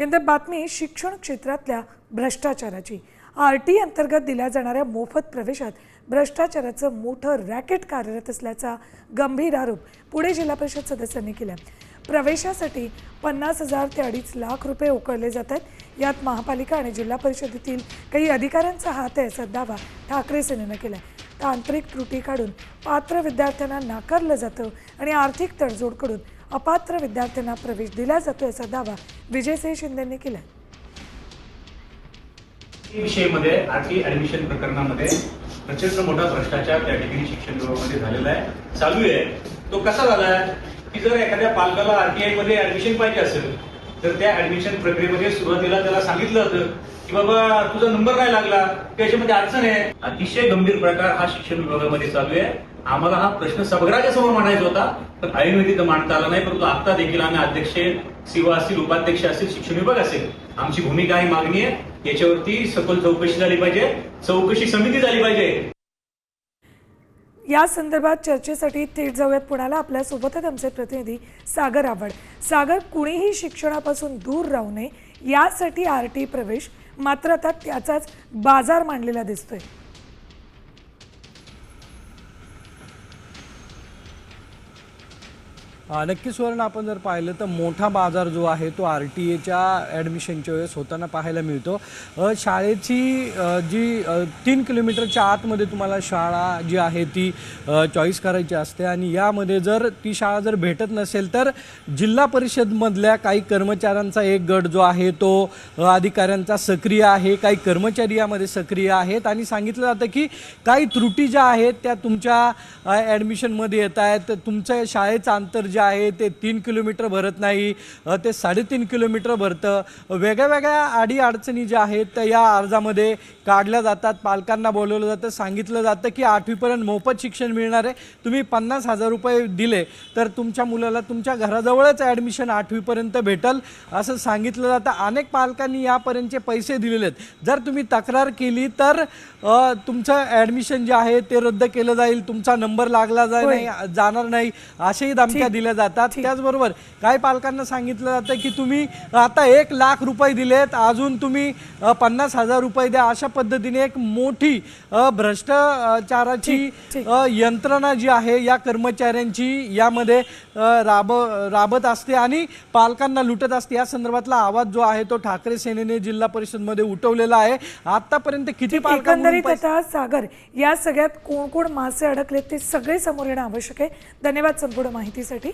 यंदा बातमी शिक्षण क्षेत्रातल्या भ्रष्टाचाराची। आरटी अंतर्गत दिल्या जाणाऱ्या मोफत प्रवेशात भ्रष्टाचाराचं मोठं रॅकेट कार्यरत असल्याचा गंभीर आरोप पुणे जिल्हा परिषद सदस्यांनी केला। प्रवेशासाठी 50,000 ते 2.5 लाख रुपये उकळले जातात। यात महापालिका आणि जिल्हा परिषदेतील काही अधिकाऱ्यांचा हात आहे असा दावा ठाकरे सेनेनं केला। तांत्रिक त्रुटी काढून पात्र विद्यार्थ्यांना नाकारलं जातं आणि आर्थिक तडजोड करून अपात्र विद्यार्थ्यांना प्रवेश दिला जातो असा दावा विजयसिंह शिंदेंनी केला। विषयामध्ये आरटी ऍडमिशन प्रकरणामध्ये प्रचंड मोठा भ्रष्टाचार त्या ठिकाणी शिक्षण विभागामध्ये झालेला आहे, चालू आहे। तो कसा झालाय की जर एखाद्या पालकाला आरटीआय मध्ये ऍडमिशन पाहिजे असेल तर त्या ऍडमिशन प्रक्रियेमध्ये सुरुवातीला त्याला सांगितलं होतं की बाबा तुझा नंबर नाही लागला, त्याच्यामध्ये अडचण आहे। अतिशय गंभीर प्रकार हा शिक्षण विभागामध्ये चालू आहे। आम्हाला हा प्रश्न सभागृहाच्या समोर मांडायचा होता, पण ऐनवेळी तर मांडता आला नाही। परंतु आता देखील आम्ही अध्यक्ष सेवा असतील, उपाध्यक्ष असतील, शिक्षण विभाग असेल, आमची भूमिका ही मागणी आहे। याच्यावरती सखोल चौकशी झाली पाहिजे, चौकशी समिती झाली पाहिजे। या संदर्भात चर्चेसाठी थेट जाऊयात पुण्याला। आपल्या सोबतच आमचे प्रतिनिधी सागर आवड। सागर, कुणीही शिक्षणापासून दूर राहू नये यासाठी आरटी प्रवेश, मात्र आता त्याचाच बाजार मांडलेला दिसतोय। नक्कीच स्वर्ण, आपण जर पाहिलं तर मोठा बाजार जो आहे तो RTA ॲडमिशनच्या वेळेस होताना पाहायला मिळतो। शाळेची जी 3 किलोमीटरच्या आतमध्ये तुम्हाला शाळा जी आहे ती चॉईस करायची असते आणि यामध्ये जर ती शाळा जर भेटत नसेल तर जिल्हा परिषदमधल्या काही कर्मचाऱ्यांचा एक गट जो आहे तो अधिकाऱ्यांचा सक्रिय आहे, काही कर्मचारी यामध्ये सक्रिय आहेत आणि सांगितलं जातं की काही त्रुटी ज्या आहेत त्या तुमच्या ॲडमिशनमध्ये येत आहेत। तुमच्या शाळेचं अंतर जे आहे ते 3 किलोमीटर भरत नाही, ते 3.5 किलोमीटर भरतं। वेगळ्या वेगळ्या अडीअडचणी ज्या आहेत त्या या अर्जामध्ये काढल्या जातात। पालकांना बोलवलं जातं, सांगितलं जातं की 8वीपर्यंत मोफत शिक्षण मिळणार आहे, तुम्ही 50,000 रुपये दिले तर तुमच्या मुलाला तुमच्या घराजवळच ॲडमिशन 8वीपर्यंत भेटल असं सांगितलं जातं। अनेक पालकांनी यापर्यंतचे पैसे दिलेले आहेत। जर तुम्ही तक्रार केली तर तुमचं ॲडमिशन जे आहे ते रद्द केलं जाईल, तुमचा नंबर लागला जाणार नाही अशाही धमक्या दिल्या जातात। त्याचबरोबर काही पालकांना सांगितलं जातं की तुम्ही आता 1 लाख रुपये दिलेत, अजून तुम्ही 50,000 रुपये द्या। अशा पद्धतीने एक मोठी भ्रष्टाचाराची यंत्रणा जी आहे या कर्मचाऱ्यांची यामध्ये राबत असते आणि पालकांना लुटत असते। या संदर्भातला आवाज जो आहे तो ठाकरे सेनेने जिल्हा परिषदमध्ये उठवलेला आहे। आतापर्यंत किती एकंदरीत आता सागर, या सगळ्यात कोण कोण मासे अडकलेत ते सगळे समोर येणं आवश्यक आहे। धन्यवाद संपूर्ण माहितीसाठी।